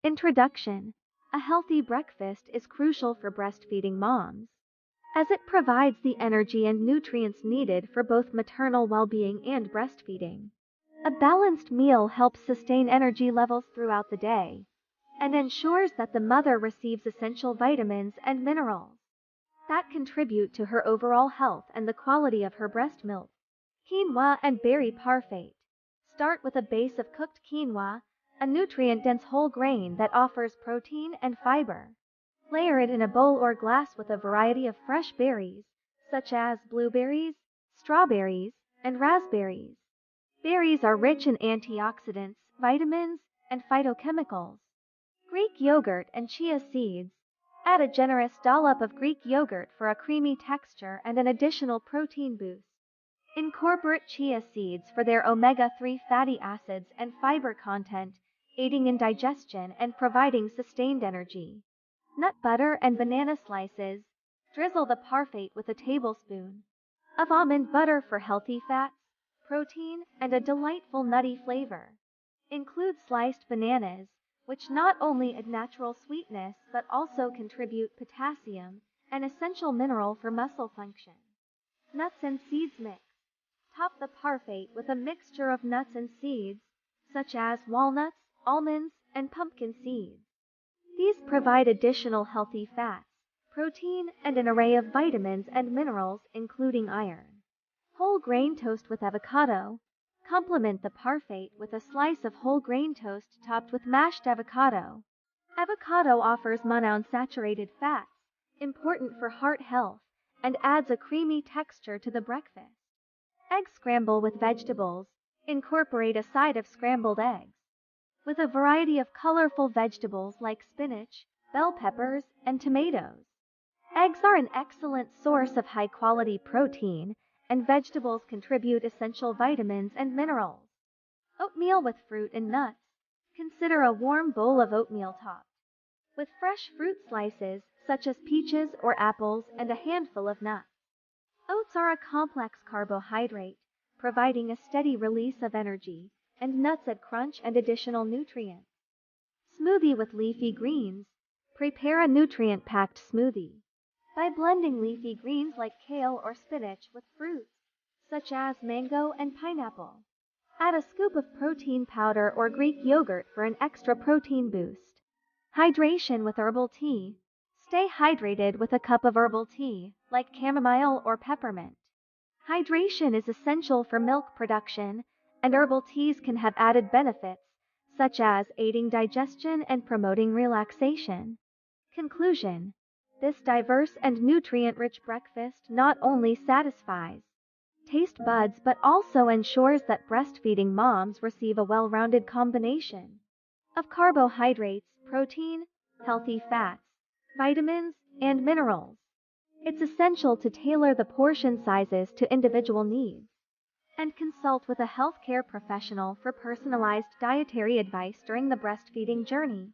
Introduction. A healthy breakfast is crucial for breastfeeding moms, as it provides the energy and nutrients needed for both maternal well-being and breastfeeding. A balanced meal helps sustain energy levels throughout the day and ensures that the mother receives essential vitamins and minerals that contribute to her overall health and the quality of her breast milk. Quinoa and berry parfait. Start with a base of cooked quinoa, a nutrient-dense whole grain that offers protein and fiber. Layer it in a bowl or glass with a variety of fresh berries, such as blueberries, strawberries, and raspberries. Berries are rich in antioxidants, vitamins, and phytochemicals. Greek yogurt and chia seeds. Add a generous dollop of Greek yogurt for a creamy texture and an additional protein boost. Incorporate chia seeds for their omega-3 fatty acids and fiber content, aiding in digestion and providing sustained energy. Nut butter and banana slices. Drizzle the parfait with a tablespoon of almond butter for healthy fats, protein, and a delightful nutty flavor. Include sliced bananas, which not only add natural sweetness but also contribute potassium, an essential mineral for muscle function. Nuts and seeds mix. Top the parfait with a mixture of nuts and seeds, such as walnuts, almonds, and pumpkin seeds. These provide additional healthy fats, protein, and an array of vitamins and minerals, including iron. Whole grain toast with avocado. Complement the parfait with a slice of whole grain toast topped with mashed avocado. Avocado offers monounsaturated fats, important for heart health, and adds a creamy texture to the breakfast. Egg scramble with vegetables. Incorporate a side of scrambled eggs with a variety of colorful vegetables like spinach, bell peppers, and tomatoes. Eggs are an excellent source of high-quality protein, and vegetables contribute essential vitamins and minerals. Oatmeal with fruit and nuts. Consider a warm bowl of oatmeal topped with fresh fruit slices, such as peaches or apples, and a handful of nuts. Oats are a complex carbohydrate, providing a steady release of energy, and nuts add crunch and additional nutrients. Smoothie with leafy greens. Prepare a nutrient-packed smoothie by blending leafy greens like kale or spinach with fruits, such as mango and pineapple. Add a scoop of protein powder or Greek yogurt for an extra protein boost. Hydration with herbal tea. Stay hydrated with a cup of herbal tea, like chamomile or peppermint. Hydration is essential for milk production, and herbal teas can have added benefits, such as aiding digestion and promoting relaxation. Conclusion. This diverse and nutrient-rich breakfast not only satisfies taste buds but also ensures that breastfeeding moms receive a well-rounded combination of carbohydrates, protein, healthy fats, vitamins, and minerals. It's essential to tailor the portion sizes to individual needs and consult with a healthcare professional for personalized dietary advice during the breastfeeding journey.